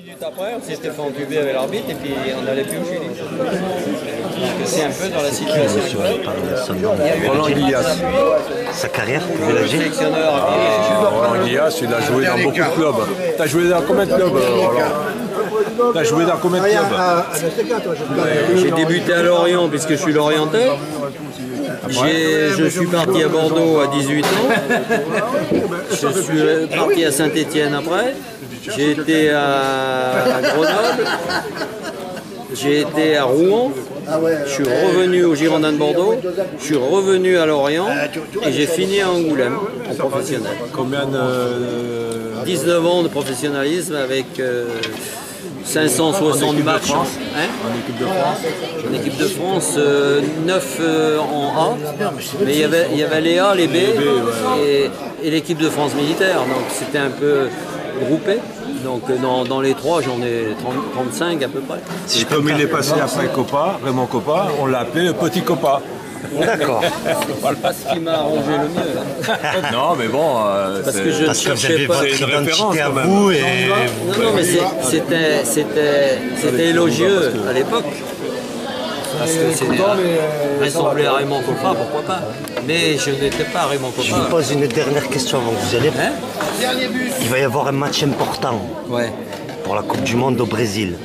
minutes après, on s'était fait entuber avec l'arbitre et puis on n'allait plus au Chili. Donc c'est un peu dans la situation. Roland Guillas. Sa carrière, Le sélectionneur. Roland Guillas, il a joué dans beaucoup de clubs. Tu as joué dans combien de clubs, Roland? Tu as joué dans combien de clubs? J'ai débuté à Lorient puisque je suis lorientais. Je suis parti à Bordeaux à 18 ans. Je suis parti à Saint-Étienne après. J'ai été à Grenoble. J'ai été à Rouen. Je suis revenu au Girondins de Bordeaux. Je suis revenu à Lorient. Et j'ai fini à Angoulême en professionnel. Combien de... 19 ans de professionnalisme avec 560 matchs. Hein? En équipe de France? En équipe de France, 9 en A, mais il y avait les A, les B et l'équipe de France militaire, donc c'était un peu groupé. Donc dans les trois, j'en ai 35 à peu près. Et comme il est passé après Copa, Raymond Copa, on l'a appelé le petit Copa. D'accord. C'est pas ce qui m'a arrangé le mieux. Là. Non, mais bon, Parce que je ne Parce que vous cherchais avez pas. votre C'est une référence, identité à quand même. vous et... Non, mais c'était élogieux à l'époque. Parce que ressembler à Raymond Coppa, pourquoi pas. Mais je n'étais pas Raymond Je Coppa. vous pose une dernière question avant que vous allez. Hein? Il va y avoir un match important Ouais. pour la Coupe du Monde au Brésil.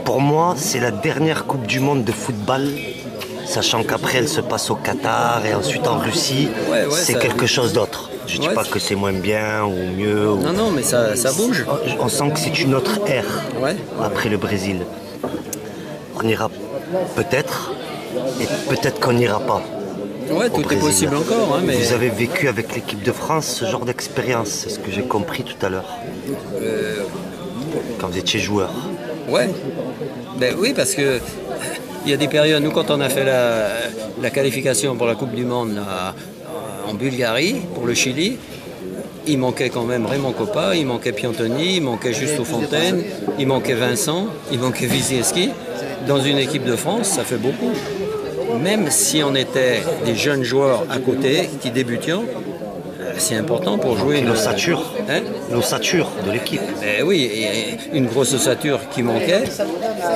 Pour moi, c'est la dernière Coupe du Monde de football, sachant qu'après elle se passe au Qatar et ensuite en Russie. Ouais, c'est ça- quelque chose d'autre. Je ne dis Ouais, pas que c'est moins bien ou mieux. Non, non, mais ça bouge. On sent que c'est une autre ère Ouais. après le Brésil. On ira peut-être et peut-être qu'on n'ira pas. Ouais, au tout est Brésil. possible encore. Hein, mais Vous avez vécu avec l'équipe de France ce genre d'expérience, c'est ce que j'ai compris tout à l'heure. Quand vous étiez joueur. Ouais. Ben oui, parce que il y a des périodes, nous quand on a fait la qualification pour la Coupe du Monde là, en Bulgarie, pour le Chili, il manquait quand même Raymond Coppa, il manquait Piantoni, il manquait Justo Fontaine, il manquait Vincent, il manquait Wisniewski. Dans une équipe de France, ça fait beaucoup. Même si on était des jeunes joueurs à côté, qui débutions, c'est important pour jouer une L'ossature. Hein? L'ossature de l'équipe. Ben oui, et une grosse ossature qui manquait,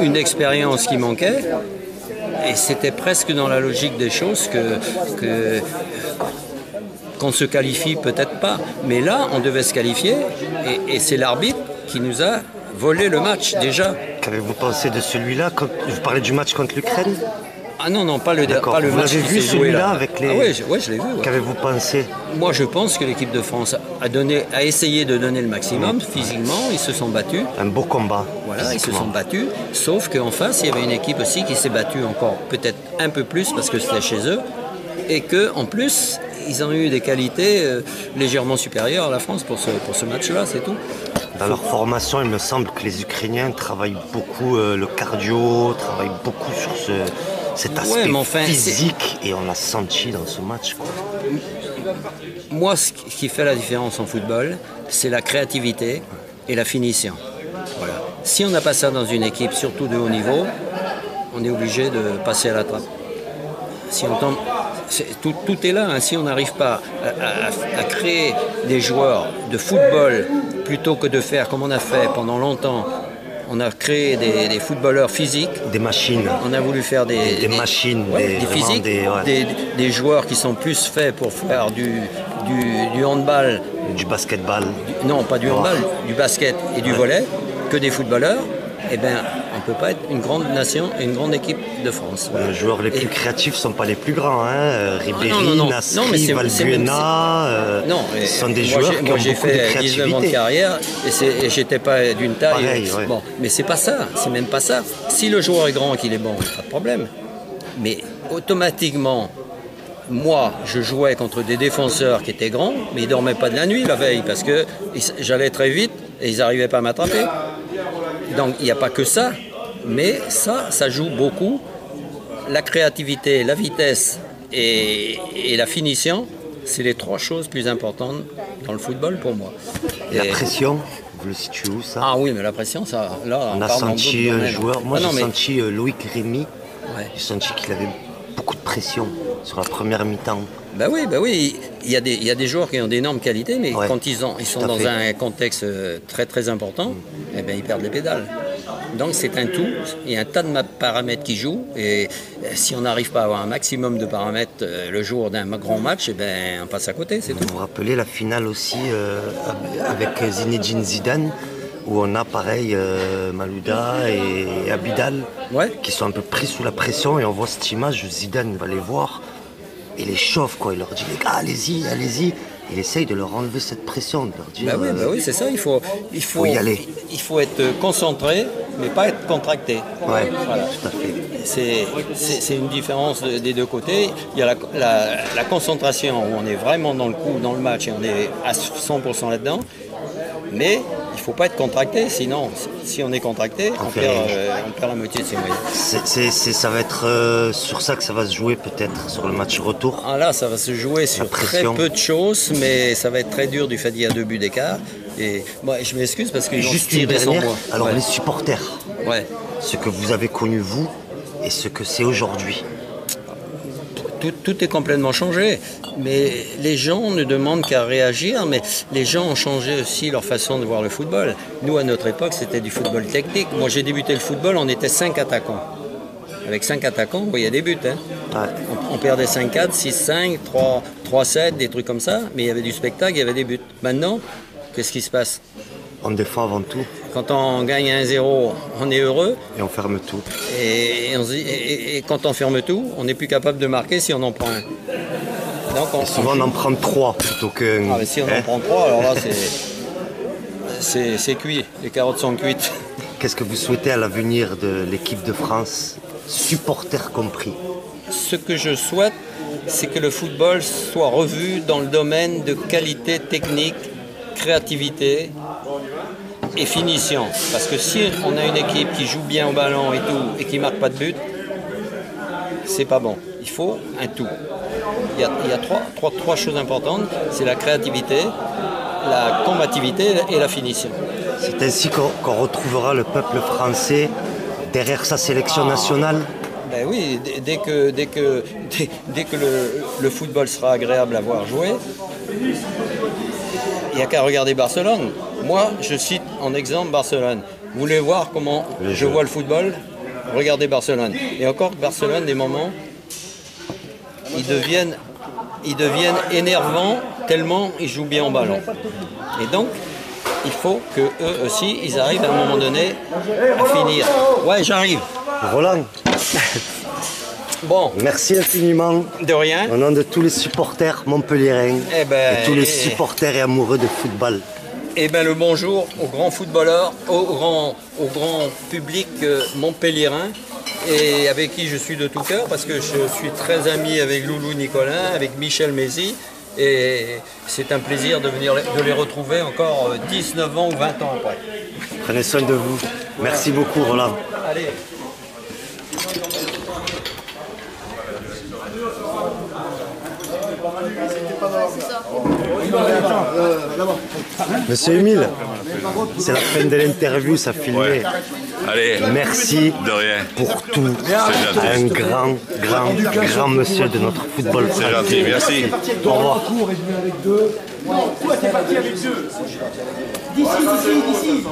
une expérience qui manquait, et c'était presque dans la logique des choses qu'on se qualifie peut-être pas. Mais là, on devait se qualifier, et c'est l'arbitre qui nous a volé le match déjà. Qu'avez-vous pensé de celui-là quand vous parlez du match contre l'Ukraine? Ah non, non, pas le Vous match l'avez qui vu s'est joué celui-là là. avec les... Ah ouais, je l'ai vu. Ouais. Qu'avez-vous pensé? Moi, je pense que l'équipe de France a essayé de donner le maximum physiquement. Ils se sont battus. Un beau combat. Voilà, ils se physiquement. sont battus. Sauf qu'en face, il y avait une équipe aussi qui s'est battue encore peut-être un peu plus parce que c'était chez eux. Et qu'en plus, ils ont eu des qualités légèrement supérieures à la France pour ce match-là, c'est tout. Dans leur formation, il me semble que les Ukrainiens travaillent beaucoup le cardio, travaillent beaucoup sur cet aspect mais enfin, physique et on l'a senti dans ce match, quoi. Moi, ce qui fait la différence en football, c'est la créativité et la finition. Voilà. Si on n'a pas ça dans une équipe, surtout de haut niveau, on est obligé de passer à la trappe. Si on tombe, tout est là. Hein. Si on n'arrive pas à créer des joueurs de football plutôt que de faire comme on a fait pendant longtemps, on a créé des footballeurs physiques. Des machines. On a voulu faire des machines, des vraiment physiques, des joueurs qui sont plus faits pour faire du handball. Du basketball. Non, pas du handball, du basket et du volley, que des footballeurs. Eh bien, on ne peut pas être une grande nation et une grande équipe de France. Voilà. Les joueurs les plus créatifs ne sont pas les plus grands. Hein. Ribéry, Non, Nasri, mais c'est Valbuena, ce sont des joueurs qui ont j'ai beaucoup de fait 19 ans de créativité. carrière et j'étais pas d'une taille. Pareil, ouais. Bon, mais c'est pas ça, c'est même pas ça. Si le joueur est grand et qu'il est bon, pas de problème. Mais automatiquement, moi, je jouais contre des défenseurs qui étaient grands, mais ils dormaient pas de la nuit la veille parce que j'allais très vite et ils n'arrivaient pas à m'attraper. Donc il n'y a pas que ça, mais ça joue beaucoup. La créativité, la vitesse et la finition, c'est les trois choses plus importantes dans le football pour moi. La pression, vous le situez où ça? Ah oui, mais la pression, ça, là, On a parle dans senti d'autres un domaines. joueur, moi Ah non, j'ai mais- senti Loïc Rémy, Ouais. j'ai senti qu'il avait beaucoup de pression sur la première mi-temps. Ben oui, il y a des joueurs qui ont d'énormes qualités, mais Ouais, quand ils sont tout à dans fait. un contexte très très important, eh ben, ils perdent les pédales. Donc c'est un tout, il y a un tas de paramètres qui jouent, et si on n'arrive pas à avoir un maximum de paramètres le jour d'un grand match, eh ben, on passe à côté, c'est tout. Vous vous rappelez la finale aussi avec Zinedine Zidane, où on a pareil Malouda et Abidal Ouais. qui sont un peu pris sous la pression, et on voit cette image où Zidane va les voir et les chauffe, quoi. Il leur dit les gars, allez-y, allez-y. Il essaye de leur enlever cette pression, de leur dire Bah oui, c'est ça, il faut y aller. Il faut être concentré, mais pas être contracté. ouais, Voilà. tout à fait. C'est une différence des deux côtés. Il y a la concentration où on est vraiment dans le coup, dans le match, et on est à 100% là-dedans. Mais il ne faut pas être contracté, sinon, si on est contracté, on perd la moitié de ses moyens. Ça va être sur ça que ça va se jouer, peut-être, sur le match retour. Ah là, ça va se jouer sur très pression. peu de choses, mais ça va être très dur du fait qu'il y a 2 buts d'écart. Et moi, je m'excuse parce qu'ils vont se Juste une tirer sans dernière, moi. alors Ouais. les supporters, Ouais. ce que vous avez connu vous et ce que c'est aujourd'hui. Tout est complètement changé, mais les gens ne demandent qu'à réagir, mais les gens ont changé aussi leur façon de voir le football. Nous, à notre époque, c'était du football technique. Moi, j'ai débuté le football, on était 5 attaquants. Avec 5 attaquants, vous voyez des buts. Hein. Ouais. On perdait 5-4, 6-5, 3-7, des trucs comme ça, mais il y avait du spectacle, il y avait des buts. Maintenant, qu'est-ce qui se passe? On défend avant tout Quand on gagne 1-0, on est heureux. et on ferme tout. Et quand on ferme tout, on n'est plus capable de marquer si on en prend un. Donc Souvent on en prend 3 plutôt qu'un. Ah, mais si on en prend 3, alors là c'est cuit, les carottes sont cuites. Qu'est-ce que vous souhaitez à l'avenir de l'équipe de France, supporters compris? Ce que je souhaite, c'est que le football soit revu dans le domaine de qualité technique, créativité et finition. Parce que si on a une équipe qui joue bien au ballon et tout, et qui ne marque pas de but, c'est pas bon. Il faut un tout. Il y a trois choses importantes, c'est la créativité, la combativité et la finition. C'est ainsi qu'on retrouvera le peuple français derrière sa sélection nationale. Ben oui, dès que le football sera agréable à voir jouer, il n'y a qu'à regarder Barcelone. Moi, je cite en exemple Barcelone. Vous voulez voir comment je vois le football? Regardez Barcelone. Et encore que Barcelone, des moments, ils deviennent énervants tellement ils jouent bien au ballon. Et donc, il faut que eux aussi, ils arrivent à un moment donné à finir. Ouais, j'arrive. Roland, Bon, merci infiniment. de rien. Au nom de tous les supporters montpelliérains Eh ben, et tous les supporters et amoureux de football. Eh bien, le bonjour aux grands footballeurs, au grand public montpelliérain, et avec qui je suis de tout cœur, parce que je suis très ami avec Loulou Nicolin, avec Michel Mézy, et c'est un plaisir de les retrouver encore 19 ans ou 20 ans après. Prenez soin de vous. Merci beaucoup, Roland. Allez. Monsieur Émile, c'est la fin de l'interview, ça filmait. Ouais. Allez, Merci de rien. pour tout. gentil. Un grand monsieur de notre football C'est français. gentil, merci. Au revoir. Non, toi t'es parti avec deux. D'ici.